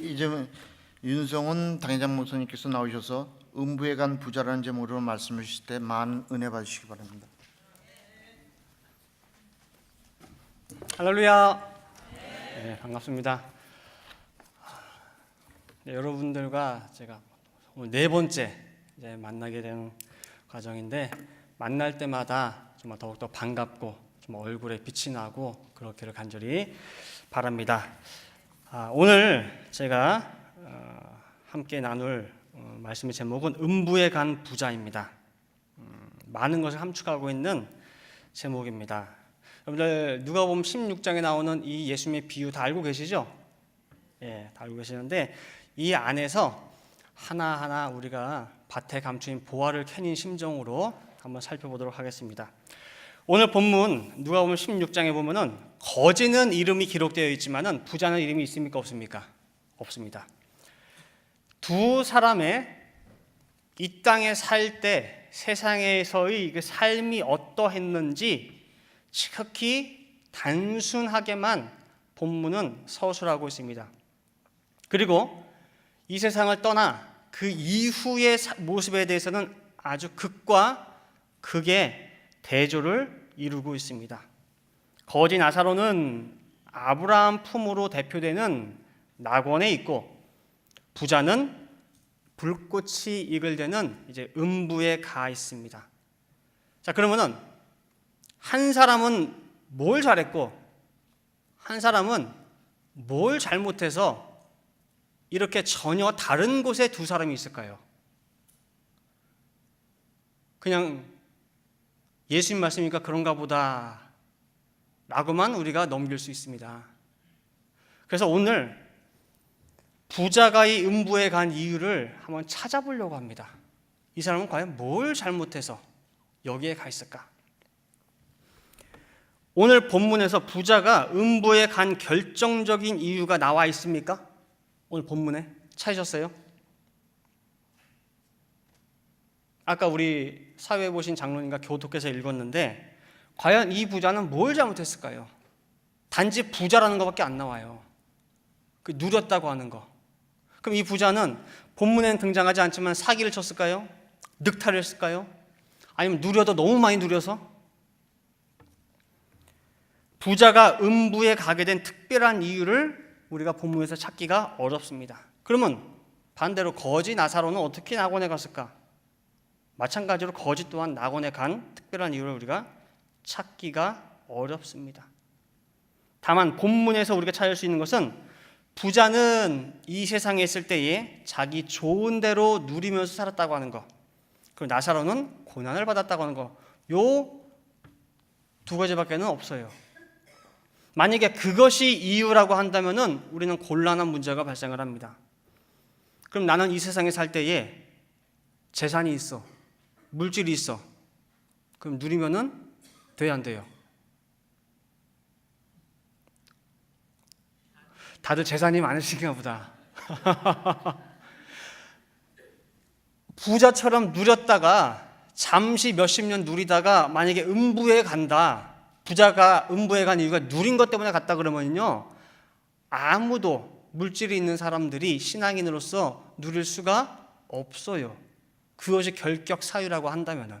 이제 윤성훈 당회장 목사님께서 나오셔서 음부에 간 부자라는 제목으로 말씀을 주실 때 많은 은혜 받으시기 바랍니다. 할렐루야. 네, 반갑습니다. 네, 여러분들과 제가 오늘 네 번째 이제 만나게 되는 과정인데, 만날 때마다 정말 더욱더 반갑고 좀 얼굴에 빛이 나고 그렇기를 간절히 바랍니다. 오늘 제가 함께 나눌 말씀의 제목은 음부에 간 부자입니다. 많은 것을 함축하고 있는 제목입니다. 여러분들 누가복음 16장에 나오는 이 예수님의 비유 다 알고 계시죠? 예, 다 알고 계시는데 이 안에서 하나하나 우리가 밭에 감추인 보화를 캐는 심정으로 한번 살펴보도록 하겠습니다. 오늘 본문 누가복음 16장에 보면은 거지는 이름이 기록되어 있지만은 부자는 이름이 있습니까? 없습니까? 없습니다. 두 사람의 이 땅에 살 때 세상에서의 그 삶이 어떠했는지 지극히 단순하게만 본문은 서술하고 있습니다. 그리고 이 세상을 떠나 그 이후의 모습에 대해서는 아주 극과 극의 대조를 이루고 있습니다. 거지 나사로는 아브라함 품으로 대표되는 낙원에 있고, 부자는 불꽃이 이글되는 이제 음부에 가 있습니다. 자, 그러면은 한 사람은 뭘 잘했고 한 사람은 뭘 잘못해서 이렇게 전혀 다른 곳에 두 사람이 있을까요? 그냥 예수님 말씀이니까 그런가 보다 라고만 우리가 넘길 수 있습니다. 그래서 오늘 부자가 이 음부에 간 이유를 한번 찾아보려고 합니다. 이 사람은 과연 뭘 잘못해서 여기에 가 있을까? 오늘 본문에서 부자가 음부에 간 결정적인 이유가 나와 있습니까? 오늘 본문에 찾으셨어요? 아까 우리 사회 보신 장로님과 교독해서 읽었는데 과연 이 부자는 뭘 잘못했을까요? 단지 부자라는 것밖에 안 나와요. 그 누렸다고 하는 거. 그럼 이 부자는 본문에는 등장하지 않지만 사기를 쳤을까요? 늑탈을 했을까요? 아니면 누려도 너무 많이 누려서? 부자가 음부에 가게 된 특별한 이유를 우리가 본문에서 찾기가 어렵습니다. 그러면 반대로 거지 나사로는 어떻게 낙원에 갔을까? 마찬가지로 거지 또한 낙원에 간 특별한 이유를 우리가 찾기가 어렵습니다. 다만 본문에서 우리가 찾을 수 있는 것은 부자는 이 세상에 있을 때에 자기 좋은 대로 누리면서 살았다고 하는 것, 그리고 나사로는 고난을 받았다고 하는 것, 요 두 가지밖에는 없어요. 만약에 그것이 이유라고 한다면은 우리는 곤란한 문제가 발생을 합니다. 그럼 나는 이 세상에 살 때에 재산이 있어, 물질이 있어. 그럼 누리면은 돼야 안 돼요? 다들 재산이 많으신가 보다. 부자처럼 누렸다가 잠시 몇십 년 누리다가 만약에 음부에 간다. 부자가 음부에 간 이유가 누린 것 때문에 갔다 그러면요, 아무도 물질이 있는 사람들이 신앙인으로서 누릴 수가 없어요. 그것이 결격 사유라고 한다면은.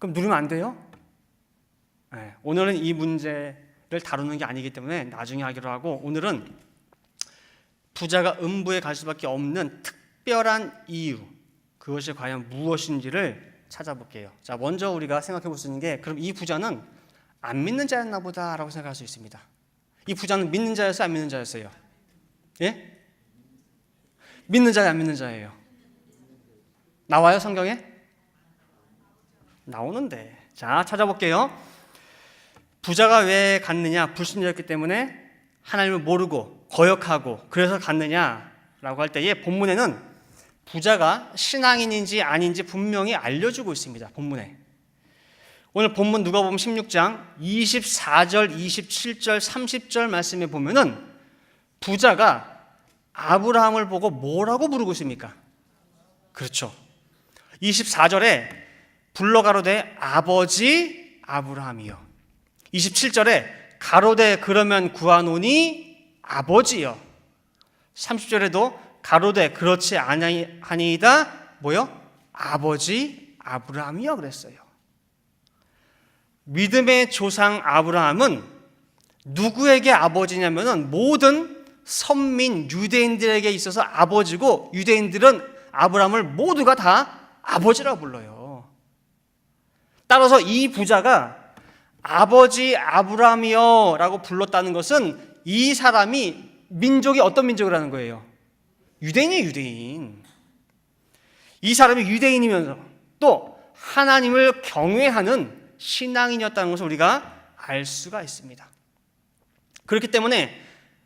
그럼 누리면 안 돼요? 네, 오늘은 이 문제를 다루는 게 아니기 때문에 나중에 하기로 하고, 오늘은 부자가 음부에 갈 수밖에 없는 특별한 이유, 그것이 과연 무엇인지를 찾아볼게요. 자, 먼저 우리가 생각해 볼 수 있는 게, 그럼 이 부자는 안 믿는 자였나 보다라고 생각할 수 있습니다. 이 부자는 믿는 자였어요, 안 믿는 자였어요? 예? 믿는 자예요, 안 믿는 자예요? 나와요, 성경에? 나오는데. 자, 찾아볼게요. 부자가 왜 갔느냐? 불신자였기 때문에 하나님을 모르고 거역하고 그래서 갔느냐라고 할 때에 본문에는 부자가 신앙인인지 아닌지 분명히 알려주고 있습니다. 본문에. 오늘 본문 누가복음 16장 24절, 27절, 30절 말씀에 보면은 부자가 아브라함을 보고 뭐라고 부르고 있습니까? 그렇죠. 24절에 불러 가로되 아버지 아브라함이요. 27절에 가로되 그러면 구하노니 아버지여. 30절에도 가로되 그렇지 아니하니이다 뭐요? 아버지 아브라함이여 그랬어요. 믿음의 조상 아브라함은 누구에게 아버지냐면은 모든 선민 유대인들에게 있어서 아버지고, 유대인들은 아브라함을 모두가 다 아버지라고 불러요. 따라서 이 부자가 아버지 아브라함이여 라고 불렀다는 것은 이 사람이 민족이 어떤 민족이라는 거예요? 유대인이에요, 유대인. 이 사람이 유대인이면서 또 하나님을 경외하는 신앙인이었다는 것을 우리가 알 수가 있습니다. 그렇기 때문에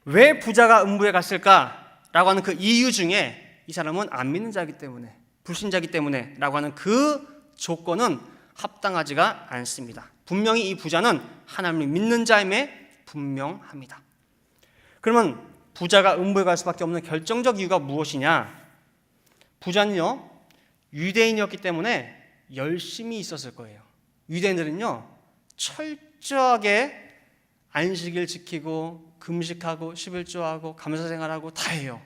왜 부자가 음부에 갔을까라고 하는 그 이유 중에 이 사람은 안 믿는 자이기 때문에, 불신자이기 때문에 라고 하는 그 조건은 합당하지가 않습니다. 분명히 이 부자는 하나님을 믿는 자임에 분명합니다. 그러면 부자가 음부에 갈 수밖에 없는 결정적 이유가 무엇이냐? 부자는요, 유대인이었기 때문에 열심히 있었을 거예요. 유대인들은요, 철저하게 안식일 지키고 금식하고 11조하고 감사생활하고 다 해요.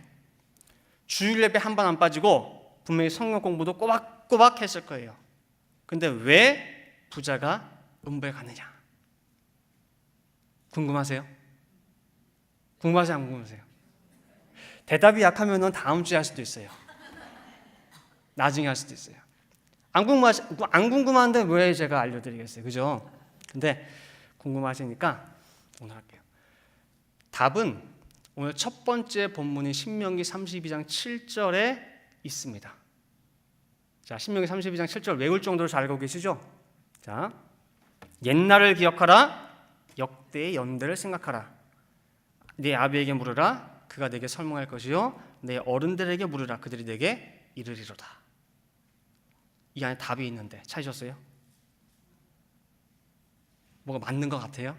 주일 예배 한 번 안 빠지고 분명히 성경 공부도 꼬박꼬박 했을 거예요. 근데 왜 부자가 음부에 가느냐? 궁금하세요? 궁금하세요? 안 궁금하세요? 대답이 약하면 다음 주에 할 수도 있어요. 나중에 할 수도 있어요. 안 궁금한데 왜 제가 알려드리겠어요? 그죠? 근데 궁금하시니까 오늘 할게요. 답은 오늘 첫 번째 본문인 신명기 32장 7절에 있습니다. 자, 신명기 32장 7절 외울 정도로 잘 알고 계시죠? 자, 옛날을 기억하라, 역대의 연대를 생각하라. 네 아비에게 물으라, 그가 내게 설명할 것이요, 내 어른들에게 물으라, 그들이 내게 이르리로다. 이 안에 답이 있는데 찾으셨어요? 뭐가 맞는 것 같아요?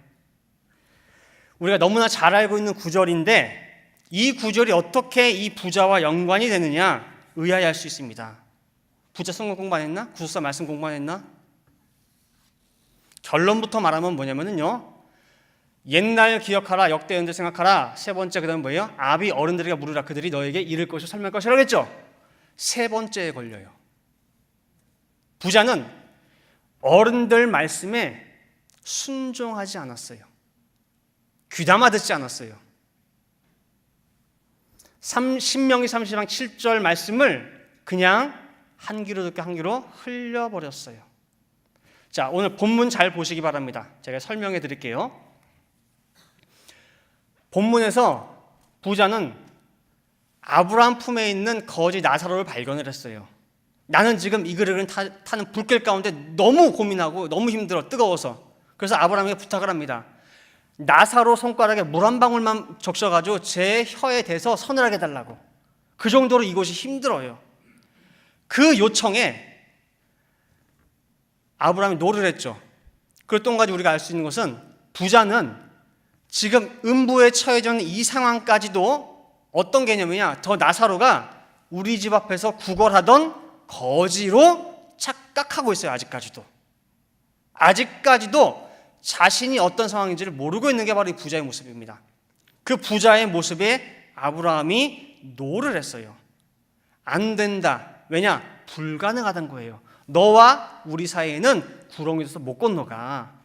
우리가 너무나 잘 알고 있는 구절인데 이 구절이 어떻게 이 부자와 연관이 되느냐 의아해할 수 있습니다. 부자 성경 공부 안 했나? 구속사 말씀 공부 안 했나? 결론부터 말하면 뭐냐면요, 옛날 기억하라, 역대 연대 생각하라. 세 번째 그다음 뭐예요? 아비 어른들에게 물으라, 그들이 너에게 이를 것을 설명할 것이라고 했죠. 세 번째에 걸려요. 부자는 어른들 말씀에 순종하지 않았어요. 귀담아 듣지 않았어요. 신명기 30장 7절 말씀을 그냥 한 귀로 듣고 한 귀로 흘려버렸어요. 자, 오늘 본문 잘 보시기 바랍니다. 제가 설명해 드릴게요. 본문에서 부자는 아브라함 품에 있는 거지 나사로를 발견을 했어요. 나는 지금 이 그릇을 타는 불길 가운데 너무 고민하고 너무 힘들어, 뜨거워서. 그래서 아브라함에게 부탁을 합니다. 나사로 손가락에 물 한 방울만 적셔가지고 제 혀에 대서 서늘하게 해달라고. 그 정도로 이곳이 힘들어요. 그 요청에 아브라함이 노를 했죠. 그리고 또 한 가지 우리가 알 수 있는 것은 부자는 지금 음부에 처해져 있는 이 상황까지도 어떤 개념이냐, 저 나사로가 우리 집 앞에서 구걸하던 거지로 착각하고 있어요. 아직까지도 자신이 어떤 상황인지를 모르고 있는 게 바로 이 부자의 모습입니다. 그 부자의 모습에 아브라함이 노를 했어요. 안 된다. 왜냐? 불가능하다는 거예요. 너와 우리 사이에는 구렁이 있어서 못 건너가.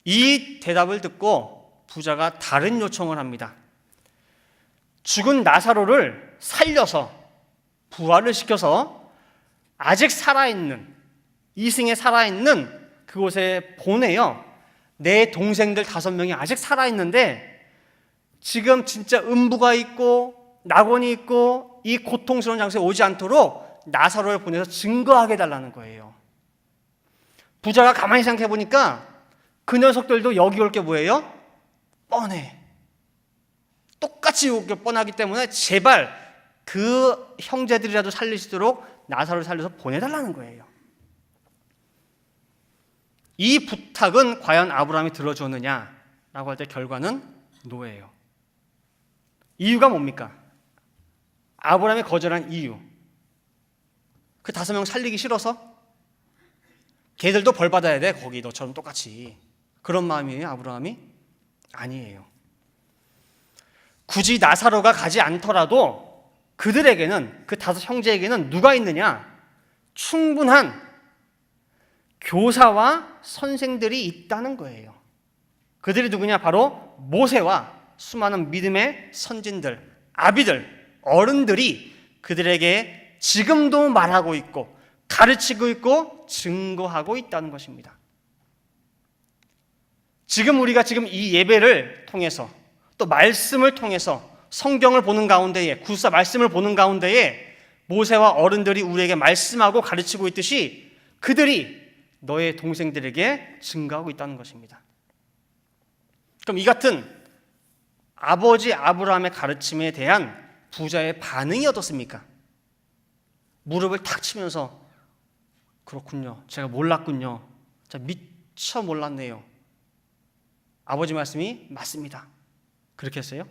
이 대답을 듣고 부자가 다른 요청을 합니다. 죽은 나사로를 살려서 부활을 시켜서 아직 살아있는, 이승에 살아있는 그곳에 보내요. 내 동생들 5명이 아직 살아있는데 지금 진짜 음부가 있고 낙원이 있고 이 고통스러운 장소에 오지 않도록 나사로를 보내서 증거하게 해달라는 거예요. 부자가 가만히 생각해 보니까 그 녀석들도 여기 올 게 뭐예요? 뻔해. 똑같이 올 게 뻔하기 때문에 제발 그 형제들이라도 살리시도록 나사로를 살려서 보내달라는 거예요. 이 부탁은 과연 아브라함이 들어줬느냐라고 할 때 결과는 노예요. 이유가 뭡니까? 아브라함이 거절한 이유. 그 5명 살리기 싫어서? 걔들도 벌 받아야 돼, 거기 너처럼 똑같이. 그런 마음이에요, 아브라함이? 아니에요. 굳이 나사로가 가지 않더라도 그들에게는, 그 5 형제에게는 누가 있느냐? 충분한 교사와 선생들이 있다는 거예요. 그들이 누구냐? 바로 모세와 수많은 믿음의 선진들, 아비들, 어른들이 그들에게 지금도 말하고 있고 가르치고 있고 증거하고 있다는 것입니다. 지금 우리가 이 예배를 통해서 또 말씀을 통해서 성경을 보는 가운데에, 구사 말씀을 보는 가운데에 모세와 어른들이 우리에게 말씀하고 가르치고 있듯이 그들이 너의 동생들에게 증거하고 있다는 것입니다. 그럼 이 같은 아버지 아브라함의 가르침에 대한 부자의 반응이 어떻습니까? 무릎을 탁 치면서 그렇군요. 제가 몰랐군요. 미처 몰랐네요. 아버지 말씀이 맞습니다. 그렇게 했어요?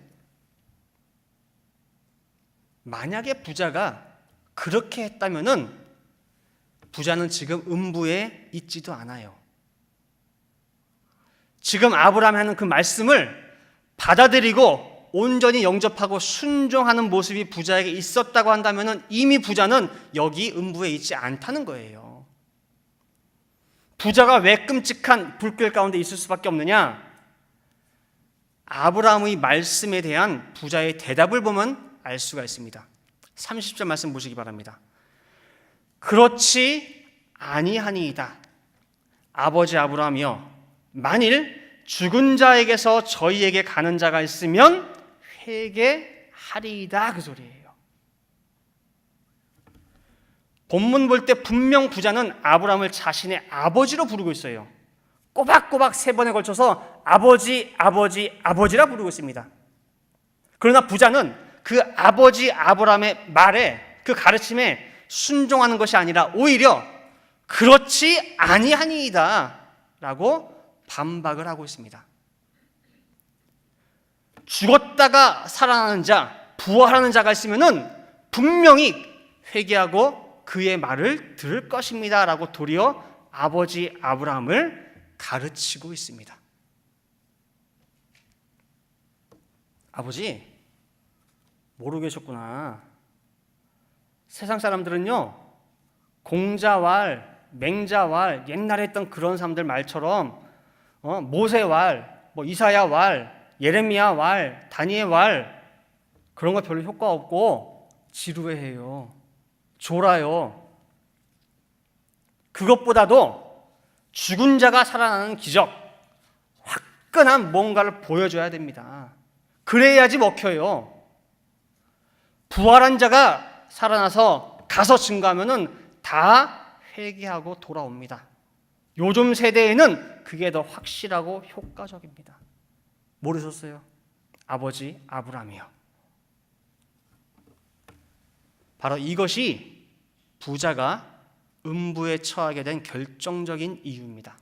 만약에 부자가 그렇게 했다면은 부자는 지금 음부에 있지도 않아요. 지금 아브라함이 하는 그 말씀을 받아들이고 온전히 영접하고 순종하는 모습이 부자에게 있었다고 한다면은 이미 부자는 여기 음부에 있지 않다는 거예요. 부자가 왜 끔찍한 불길 가운데 있을 수밖에 없느냐? 아브라함의 말씀에 대한 부자의 대답을 보면 알 수가 있습니다. 30절 말씀 보시기 바랍니다. 그렇지 아니하니이다. 아버지 아브라함이여, 만일 죽은 자에게서 저희에게 가는 자가 있으면 회개하리이다. 그 소리예요. 본문 볼 때 분명 부자는 아브라함을 자신의 아버지로 부르고 있어요. 꼬박꼬박 3번에 걸쳐서 아버지, 아버지, 아버지라 부르고 있습니다. 그러나 부자는 그 아버지 아브라함의 말에, 그 가르침에 순종하는 것이 아니라 오히려 그렇지 아니하니이다 라고 반박을 하고 있습니다. 죽었다가 살아나는 자, 부활하는 자가 있으면은 분명히 회개하고 그의 말을 들을 것입니다 라고 도리어 아버지 아브라함을 가르치고 있습니다. 아버지, 모르고 계셨구나. 세상 사람들은요, 공자왈, 맹자왈, 옛날에 했던 그런 사람들 말처럼 모세왈, 이사야왈, 예레미야왈, 다니엘왈 그런 거 별로 효과 없고 지루해해요. 졸아요. 그것보다도 죽은 자가 살아나는 기적, 화끈한 뭔가를 보여줘야 됩니다. 그래야지 먹혀요. 부활한 자가 살아나서 가서 증거하면은 다 회개하고 돌아옵니다. 요즘 세대에는 그게 더 확실하고 효과적입니다. 모르셨어요? 아버지 아브라함이요. 바로 이것이 부자가 음부에 처하게 된 결정적인 이유입니다.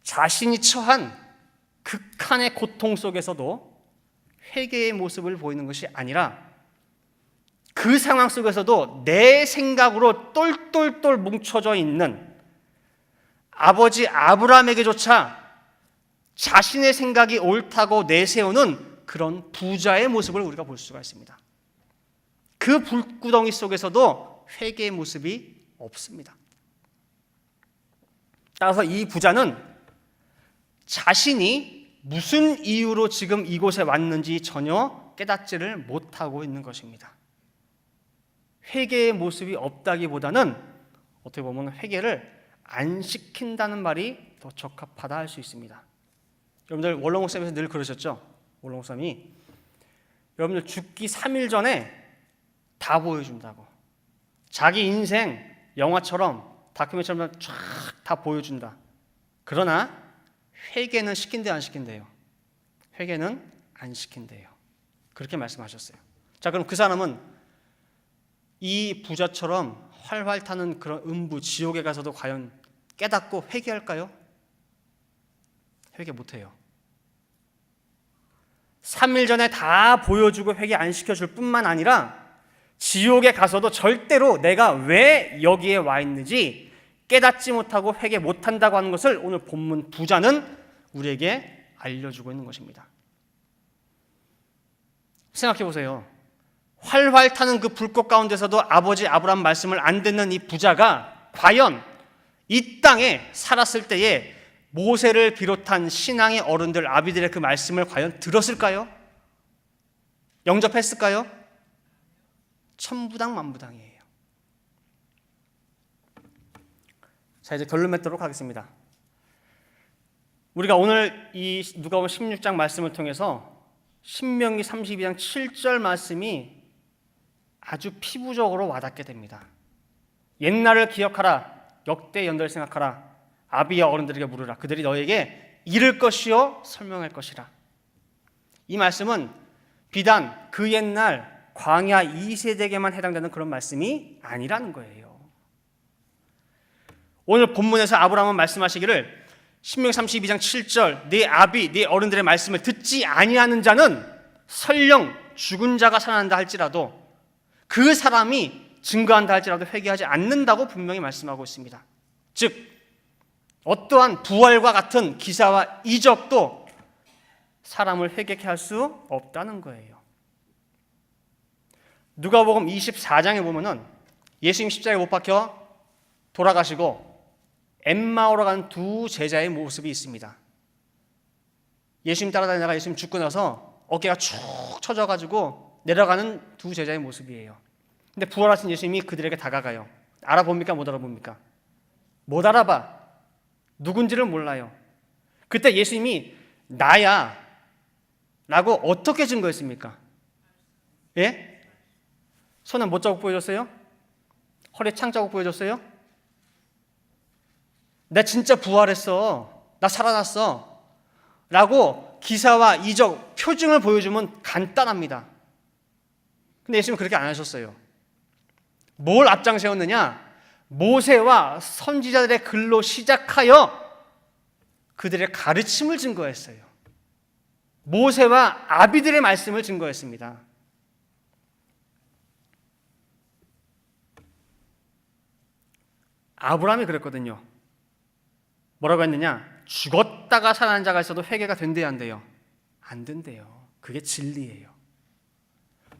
자신이 처한 극한의 고통 속에서도 회개의 모습을 보이는 것이 아니라 그 상황 속에서도 내 생각으로 똘똘똘 뭉쳐져 있는 아버지 아브라함에게조차 자신의 생각이 옳다고 내세우는 그런 부자의 모습을 우리가 볼 수가 있습니다. 그 불구덩이 속에서도 회개의 모습이 없습니다. 따라서 이 부자는 자신이 무슨 이유로 지금 이곳에 왔는지 전혀 깨닫지를 못하고 있는 것입니다. 회개의 모습이 없다기보다는 어떻게 보면 회개를 안 시킨다는 말이 더 적합하다 할 수 있습니다. 여러분들 원로 목사님께서 늘 그러셨죠? 원로 목사님이 여러분들 죽기 3일 전에 다 보여준다고. 자기 인생 영화처럼 다큐멘터리처럼 쫙 다 보여준다. 그러나 회개는 시킨대요, 안 시킨대요? 회개는 안 시킨대요. 그렇게 말씀하셨어요. 자, 그럼 그 사람은 이 부자처럼 활활 타는 그런 음부, 지옥에 가서도 과연 깨닫고 회개할까요? 회개 못해요. 3일 전에 다 보여주고 회개 안 시켜줄 뿐만 아니라 지옥에 가서도 절대로 내가 왜 여기에 와 있는지 깨닫지 못하고 회개 못한다고 하는 것을 오늘 본문 부자는 우리에게 알려주고 있는 것입니다. 생각해 보세요. 활활 타는 그 불꽃 가운데서도 아버지 아브라함 말씀을 안 듣는 이 부자가 과연 이 땅에 살았을 때에 모세를 비롯한 신앙의 어른들, 아비들의 그 말씀을 과연 들었을까요? 영접했을까요? 천부당 만부당이에요. 자, 이제 결론 맺도록 하겠습니다. 우리가 오늘 이 누가복음 16장 말씀을 통해서 신명기 32장 7절 말씀이 아주 피부적으로 와닿게 됩니다. 옛날을 기억하라, 역대 연대를 생각하라, 아비와 어른들에게 물으라, 그들이 너에게 이를 것이요 설명할 것이라. 이 말씀은 비단 그 옛날 광야 2세대에게만 해당되는 그런 말씀이 아니라는 거예요. 오늘 본문에서 아브라함은 말씀하시기를 신명기 32장 7절 네 아비 네 어른들의 말씀을 듣지 아니하는 자는 설령 죽은 자가 살아난다 할지라도 그 사람이 증거한다 할지라도 회개하지 않는다고 분명히 말씀하고 있습니다. 즉 어떠한 부활과 같은 기사와 이적도 사람을 회개케 할 수 없다는 거예요. 누가복음 24장에 보면은 예수님 십자가에 못 박혀 돌아가시고 엠마오로 간 두 제자의 모습이 있습니다. 예수님 따라다니다가 예수님 죽고 나서 어깨가 축 처져가지고 내려가는 두 제자의 모습이에요. 근데 부활하신 예수님이 그들에게 다가가요. 알아봅니까? 못 알아봅니까? 못 알아봐. 누군지를 몰라요. 그때 예수님이 나야 라고 어떻게 증거했습니까? 예? 손에 못 자국 보여줬어요? 허리에 창 자국 보여줬어요? 나 진짜 부활했어. 나 살아났어. 라고 기사와 이적, 표징을 보여주면 간단합니다. 근데 예수님은 그렇게 안 하셨어요. 뭘 앞장세웠느냐? 모세와 선지자들의 글로 시작하여 그들의 가르침을 증거했어요. 모세와 아비들의 말씀을 증거했습니다. 아브라함이 그랬거든요. 뭐라고 했느냐? 죽었다가 살아난 자가 있어도 회개가 된대요, 안 돼요? 안 된대요. 그게 진리예요.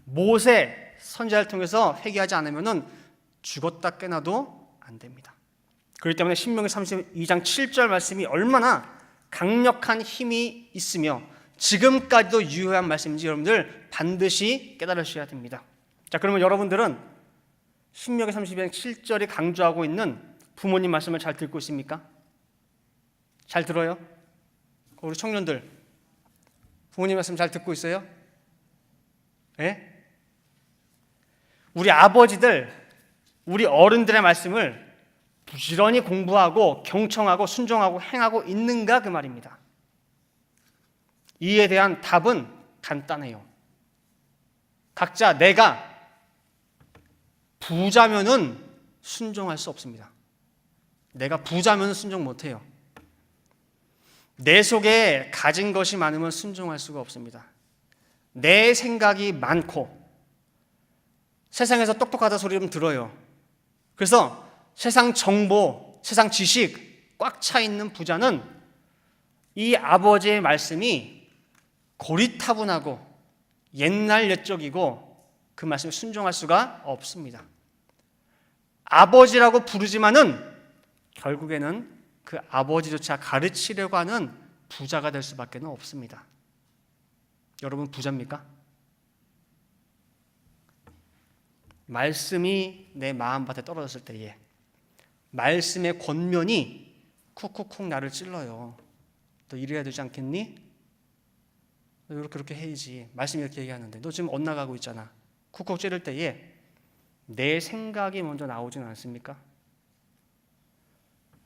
모세, 선지자를 통해서 회개하지 않으면 죽었다 깨나도 안 됩니다. 그렇기 때문에 신명기 32장 7절 말씀이 얼마나 강력한 힘이 있으며 지금까지도 유효한 말씀인지 여러분들 반드시 깨달으셔야 됩니다. 자, 그러면 여러분들은 신명기 32장 7절이 강조하고 있는 부모님 말씀을 잘 듣고 있습니까? 잘 들어요? 우리 청년들 부모님 말씀 잘 듣고 있어요? 예? 우리 아버지들, 우리 어른들의 말씀을 부지런히 공부하고 경청하고 순종하고 행하고 있는가 그 말입니다. 이에 대한 답은 간단해요. 각자 내가 부자면은 순종할 수 없습니다. 내가 부자면은 순종 못해요. 내 속에 가진 것이 많으면 순종할 수가 없습니다. 내 생각이 많고 세상에서 똑똑하다 소리 좀 들어요. 그래서 세상 정보, 세상 지식 꽉 차 있는 부자는 이 아버지의 말씀이 고리타분하고 옛날 옛적이고 그 말씀에 순종할 수가 없습니다. 아버지라고 부르지만은 결국에는 그 아버지조차 가르치려고 하는 부자가 될 수밖에 없습니다. 여러분 부자입니까? 말씀이 내 마음밭에 떨어졌을 때에 말씀의 권면이 쿡쿡쿡 나를 찔러요. 너 이래야 되지 않겠니? 너 이렇게 해야지. 말씀이 이렇게 얘기하는데 너 지금 엇나가고 있잖아. 쿡쿡 찌를 때에 내 생각이 먼저 나오진 않습니까?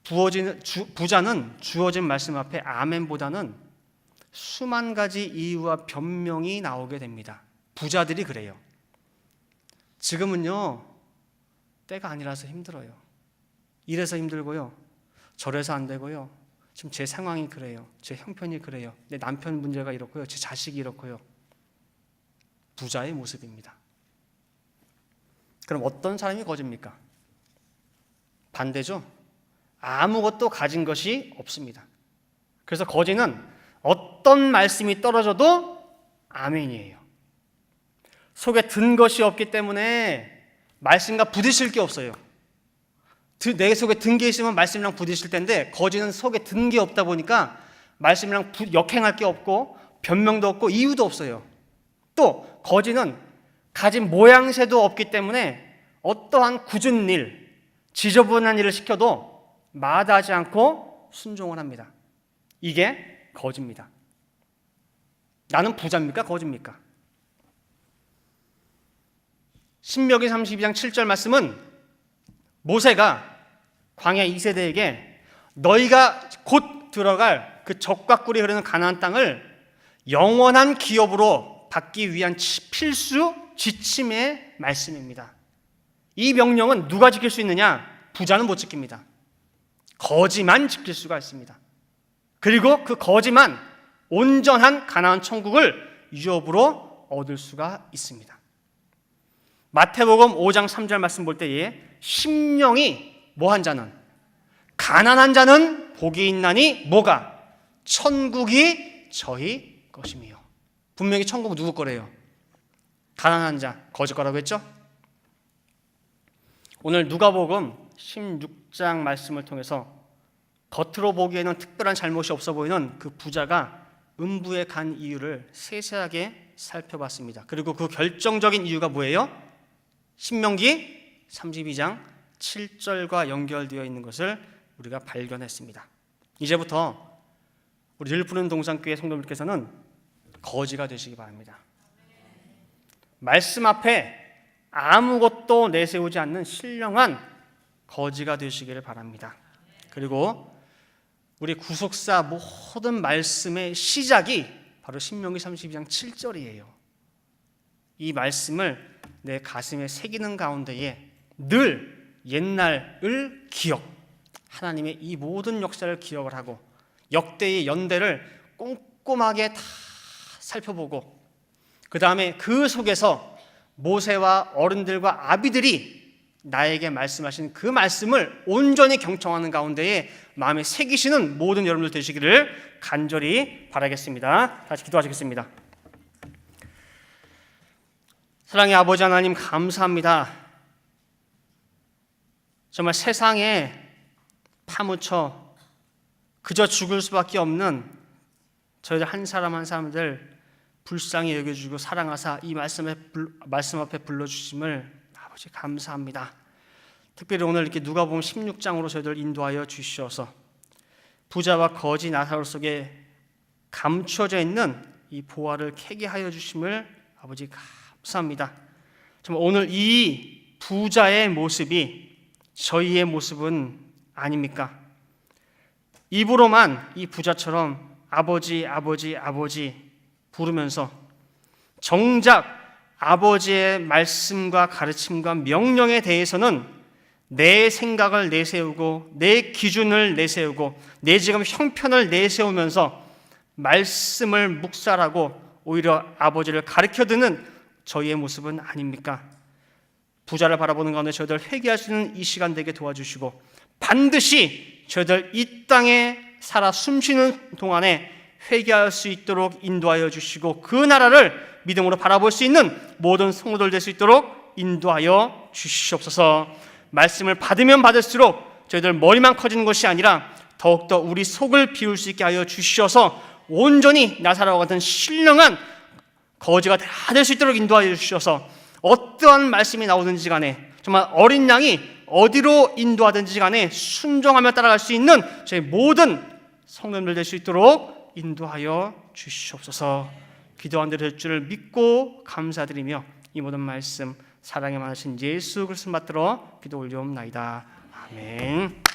부자는 주어진 말씀 앞에 아멘보다는 수만 가지 이유와 변명이 나오게 됩니다. 부자들이 그래요. 지금은요 때가 아니라서 힘들어요. 이래서 힘들고요, 저래서 안 되고요, 지금 제 상황이 그래요, 제 형편이 그래요, 내 남편 문제가 이렇고요, 제 자식이 이렇고요. 부자의 모습입니다. 그럼 어떤 사람이 거짓입니까? 반대죠. 아무것도 가진 것이 없습니다. 그래서 거지는 어떤 말씀이 떨어져도 아멘이에요. 속에 든 것이 없기 때문에 말씀과 부딪힐 게 없어요. 내 속에 든 게 있으면 말씀이랑 부딪힐 텐데 거지는 속에 든 게 없다 보니까 말씀이랑 역행할 게 없고 변명도 없고 이유도 없어요. 또 거지는 가진 모양새도 없기 때문에 어떠한 굳은 일, 지저분한 일을 시켜도 마다하지 않고 순종을 합니다. 이게 거지입니다. 나는 부자입니까? 거지입니까? 신명기 32장 7절 말씀은 모세가 광야 2세대에게 너희가 곧 들어갈 그 적과 꿀이 흐르는 가나안 땅을 영원한 기업으로 받기 위한 필수 지침의 말씀입니다. 이 명령은 누가 지킬 수 있느냐? 부자는 못 지킵니다. 거지만 지킬 수가 있습니다. 그리고 그 거지만 온전한 가나안 천국을 유업으로 얻을 수가 있습니다. 마태복음 5장 3절 말씀 볼 때에 심령이 뭐한 자는 가난한 자는 복이 있나니 뭐가 천국이 저희 것이며. 분명히 천국은 누구 거래요? 가난한 자, 거지 거라고 했죠? 오늘 누가복음 16장 말씀을 통해서 겉으로 보기에는 특별한 잘못이 없어 보이는 그 부자가 음부에 간 이유를 세세하게 살펴봤습니다. 그리고 그 결정적인 이유가 뭐예요? 신명기 32장 7절과 연결되어 있는 것을 우리가 발견했습니다. 이제부터 우리 늘 푸른 동산교회 성도님께서는 거지가 되시기 바랍니다. 말씀 앞에 아무것도 내세우지 않는 신령한 거지가 되시기를 바랍니다. 그리고 우리 구속사 모든 말씀의 시작이 바로 신명기 32장 7절이에요. 이 말씀을 내 가슴에 새기는 가운데에 늘 옛날을 기억, 하나님의 이 모든 역사를 기억을 하고 역대의 연대를 꼼꼼하게 다 살펴보고 그 다음에 그 속에서 모세와 어른들과 아비들이 나에게 말씀하신 그 말씀을 온전히 경청하는 가운데에 마음에 새기시는 모든 여러분들 되시기를 간절히 바라겠습니다. 다시 기도하시겠습니다. 사랑의 아버지 하나님 감사합니다. 정말 세상에 파묻혀 그저 죽을 수밖에 없는 저희들 한 사람 한 사람들 불쌍히 여겨주고 사랑하사 이 말씀 앞에 불러주심을 아버지 감사합니다. 특별히 오늘 이렇게 누가복음 16장으로 저희들 인도하여 주시어서 부자와 거지 나사로 속에 감춰져 있는 이 보화를 캐게 하여 주심을 아버지 감사합니다. 정말 오늘 이 부자의 모습이 저희의 모습은 아닙니까? 입으로만 이 부자처럼 아버지 아버지 아버지 부르면서 정작 아버지의 말씀과 가르침과 명령에 대해서는 내 생각을 내세우고 내 기준을 내세우고 내 지금 형편을 내세우면서 말씀을 묵살하고 오히려 아버지를 가르쳐드는 저희의 모습은 아닙니까? 부자를 바라보는 가운데 저희들 회개할 수 있는 이 시간 되게 도와주시고 반드시 저희들 이 땅에 살아 숨쉬는 동안에 회개할 수 있도록 인도하여 주시고 그 나라를 믿음으로 바라볼 수 있는 모든 성도들 될 수 있도록 인도하여 주시옵소서. 말씀을 받으면 받을수록 저희들 머리만 커지는 것이 아니라 더욱더 우리 속을 비울 수 있게 하여 주시어서 온전히 나사로와 같은 신령한 거지가 다 될 수 있도록 인도하여 주시어서 어떠한 말씀이 나오든지 간에 정말 어린 양이 어디로 인도하든지 간에 순종하며 따라갈 수 있는 저희 모든 성도님들 될 수 있도록 인도하여 주시옵소서. 기도한 대로 될 줄을 믿고 감사드리며 이 모든 말씀 사랑에 많으신 예수 그리스도 받들어 기도 올려옵나이다. 아멘.